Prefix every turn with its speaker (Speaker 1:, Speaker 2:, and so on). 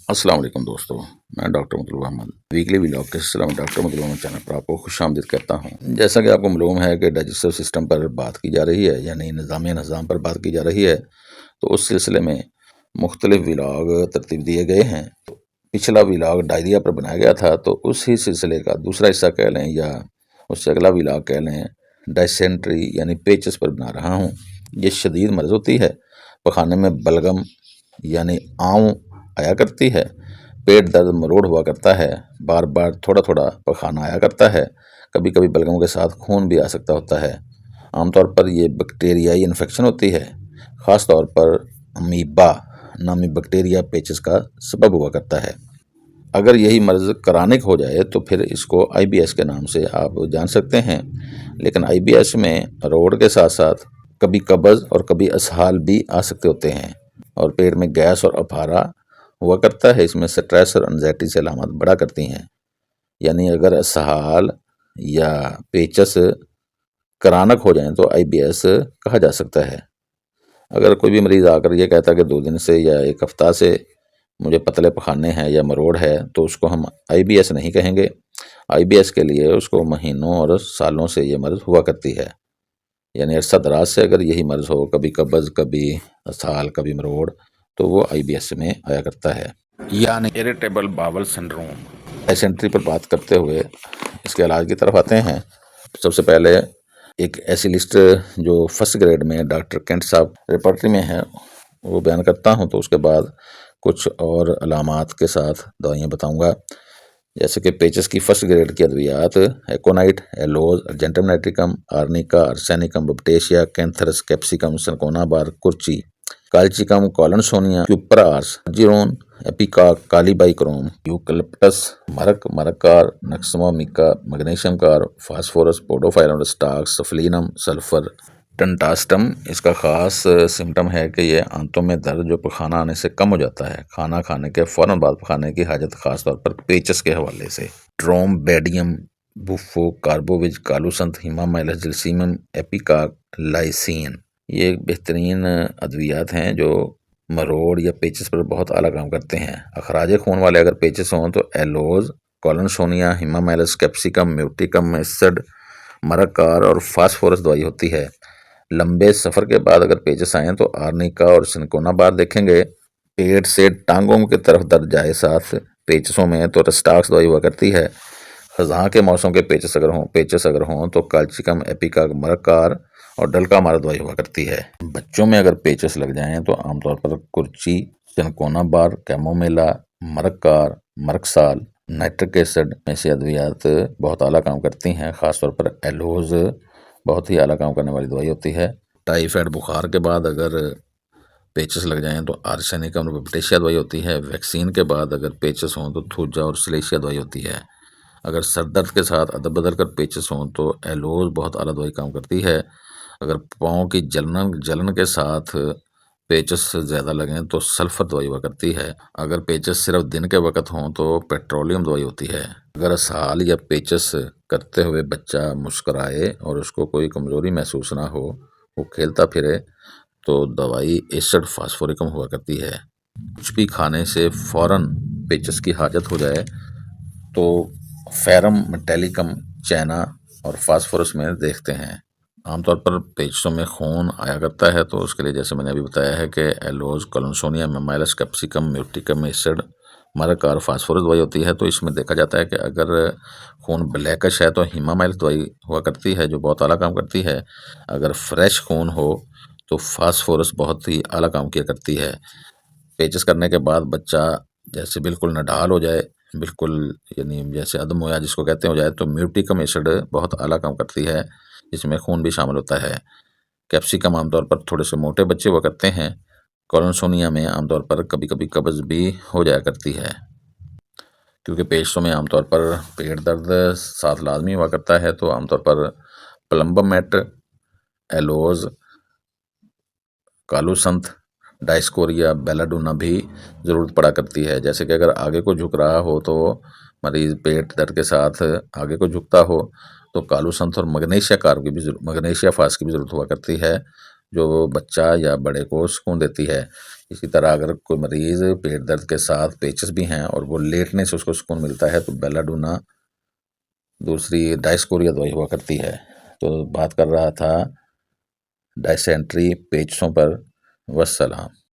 Speaker 1: السلام علیکم دوستو، میں ڈاکٹر مطلوب احمد ویکلی ولاگ کے سلسلہ میں ڈاکٹر مطلوب احمد چینل پر آپ کو خوش آمدید کہتا ہوں۔ جیسا کہ آپ کو معلوم ہے کہ ڈائجسٹو سسٹم پر بات کی جا رہی ہے، یعنی نظام پر بات کی جا رہی ہے، تو اس سلسلے میں مختلف ولاگ ترتیب دیے گئے ہیں۔ پچھلا ولاگ ڈائریا پر بنایا گیا تھا، تو اسی سلسلے کا دوسرا حصہ کہہ لیں یا اس سے اگلا ولاگ کہہ لیں، ڈائسینٹری یعنی پیچس پر بنا رہا ہوں۔ یہ شدید مرض ہوتی ہے، پخانے میں بلغم یعنی آؤں آیا کرتی ہے، پیٹ درد مروڑ ہوا کرتا ہے، بار بار تھوڑا تھوڑا پخانہ آیا کرتا ہے، کبھی کبھی بلغموں کے ساتھ خون بھی آ سکتا ہوتا ہے۔ عام طور پر یہ بیکٹیریائی انفیکشن ہوتی ہے، خاص طور پر امیبا نامی بیکٹیریا پیچس کا سبب ہوا کرتا ہے۔ اگر یہی مرض کرانک ہو جائے تو پھر اس کو IBS کے نام سے آپ جان سکتے ہیں، لیکن IBS میں روڑ کے ساتھ ساتھ کبھی قبض اور کبھی اسہال بھی آ سکتے ہوتے ہیں، اور پیٹ میں گیس اور اپہارا ہوا کرتا ہے۔ اس میں سٹریس اور انزائٹی سے علامات بڑھا کرتی ہیں، یعنی اگر اسہال یا پیچس کرانک ہو جائیں تو IBS کہا جا سکتا ہے۔ اگر کوئی بھی مریض آ کر یہ کہتا ہے کہ 2 دن سے یا 1 ہفتہ سے مجھے پتلے پخانے ہیں یا مروڑ ہے، تو اس کو ہم IBS نہیں کہیں گے۔ IBS کے لیے اس کو مہینوں اور سالوں سے یہ مرض ہوا کرتی ہے، یعنی عرصہ دراز سے اگر یہی مرض ہو، کبھی قبض کبھی اسہال کبھی مروڑ، تو وہ IBS میں آیا کرتا ہے، یعنی اریٹیبل باول سنڈروم۔ ڈائسینٹری پر بات کرتے ہوئے اس کے علاج کی طرف آتے ہیں۔ سب سے پہلے ایک ایسی لسٹ جو فرسٹ گریڈ میں ڈاکٹر کینٹ صاحب ریپرٹری میں ہے وہ بیان کرتا ہوں، تو اس کے بعد کچھ اور علامات کے ساتھ دوائیاں بتاؤں گا، جیسے کہ پیچس کی فرسٹ گریڈ کی ادویات: aconite, aloes, argentum nitricum, arnica, arsenicum, baptisia, cantharis, capsicum, cinchona بار، کرچی، کالچیکم، کولنسونیا، کیوپرارس، جیرون، ipecac, kali bichrome, eucalyptus, مرکار، nux vomica, magnesium carb, phosphorus, podophyllum, سٹاکس، سفلینم، سلفر، ٹنٹاسٹم۔ اس کا خاص سمٹم ہے کہ یہ آنتوں میں درد جو پخانہ آنے سے کم ہو جاتا ہے، کھانا کھانے کے فوراً بعد پخانے کی حاجت، خاص طور پر پیچس کے حوالے سے۔ ٹرومبیڈیم، بوفو، کاربووج، کالوسنت، ہیمامائلس، جلسیمم، ایپیکاک، لائسین، یہ بہترین ادویات ہیں جو مروڑ یا پیچس پر بہت اعلیٰ کام کرتے ہیں۔ اخراج خون والے اگر پیچس ہوں تو ایلوز، کولنسونیا، ہیمامائلس، کیپسیکم، میوٹیکم، ایسڈ، مرکار اور فاسفورس دوائی ہوتی ہے۔ لمبے سفر کے بعد اگر پیچس آئیں تو آرنیکا اور سنکونا بار دیکھیں گے۔ پیٹ سے ٹانگوں کی طرف درد جائے ساتھ پیچسوں میں تو رسٹاکس دوائی ہوا کرتی ہے۔ خزاں کے موسم کے پیچس اگر ہوں تو کالچیکم، ایپیکاک، مرکار اور ڈلکا مار دوائی ہوا کرتی ہے۔ بچوں میں اگر پیچس لگ جائیں تو عام طور پر کرچی، سنکونا بار، کیمومیلا، مرکار، مرکسال، نائٹرک ایسڈ میں سے ادویات بہت اعلیٰ کام کرتی ہیں۔ خاص طور پر ایلوز بہت ہی اعلیٰ کام کرنے والی دوائی ہوتی ہے۔ ٹائیفائڈ بخار کے بعد اگر پیچس لگ جائیں تو آرسینیکم اور بپٹیشیا دوائی ہوتی ہے۔ ویکسین کے بعد اگر پیچس ہوں تو تھوجا اور سلیشیا دوائی ہوتی ہے۔ اگر سر درد کے ساتھ ادب بدل کر پیچس ہوں تو ایلوز بہت اعلیٰ دوائی کام کرتی ہے۔ اگر پاؤں کی جلن کے ساتھ پیچس زیادہ لگیں تو سلفر دوائی ہوا کرتی ہے۔ اگر پیچس صرف دن کے وقت ہوں تو پیٹرولیم دوائی ہوتی ہے۔ اگر اسہال یا پیچس کرتے ہوئے بچہ مسکرائے اور اس کو کوئی کمزوری محسوس نہ ہو، وہ کھیلتا پھرے، تو دوائی ایسڈ فاسفورکم ہوا کرتی ہے۔ کچھ بھی کھانے سے فوراً پیچس کی حاجت ہو جائے تو فیرم میٹیلیکم، چینا اور فاسفورس میں دیکھتے ہیں۔ عام طور پر پیچسوں میں خون آیا کرتا ہے، تو اس کے لیے جیسے میں نے ابھی بتایا ہے کہ ایلوز، کولنسونیا، ہیمامائلس، کیپسیکم، میوٹیکم، ایسڈ، مرکار، فاسفورس دوائی ہوتی ہے۔ تو اس میں دیکھا جاتا ہے کہ اگر خون بلیکش ہے تو ہیمامائلس دوائی ہوا کرتی ہے جو بہت اعلیٰ کام کرتی ہے۔ اگر فریش خون ہو تو فاسفورس بہت ہی اعلیٰ کام کیا کرتی ہے۔ پیچس کرنے کے بعد بچہ جیسے بالکل نڈال ہو جائے، بالکل یعنی جیسے عدم ہویا جس کو کہتے ہیں ہو جائے، تو میوٹیکم ایسڈ بہت اعلیٰ کام کرتی ہے، جس میں خون بھی شامل ہوتا ہے۔ کیپسیکم عام طور پر تھوڑے سے موٹے بچے ہوا کرتے ہیں۔ کولنسونیا میں عام طور پر کبھی کبھی قبض بھی ہو جایا کرتی ہے، کیونکہ پیچسوں میں عام طور پر پیٹ درد ساتھ لازمی ہوا کرتا ہے، تو عام طور پر پلمبمیٹ، ایلوز، کالوسنت، ڈائسکوریا، بیلاڈونا بھی ضرورت پڑا کرتی ہے۔ جیسے کہ اگر آگے کو جھک رہا ہو تو مریض پیٹ درد کے ساتھ آگے کو جھکتا ہو تو کالوسنت اور مگنیشیا فاس کی بھی ضرورت ہوا کرتی ہے، جو بچہ یا بڑے کو سکون دیتی ہے۔ اسی طرح اگر کوئی مریض پیٹ درد کے ساتھ پیچس بھی ہیں اور وہ لیٹنے سے اس کو سکون ملتا ہے تو بیلاڈونا دوسری ڈائسکوریا دوائی ہوا کرتی ہے۔ تو بات کر رہا تھا ڈائسینٹری پیچسوں پر۔ والسلام۔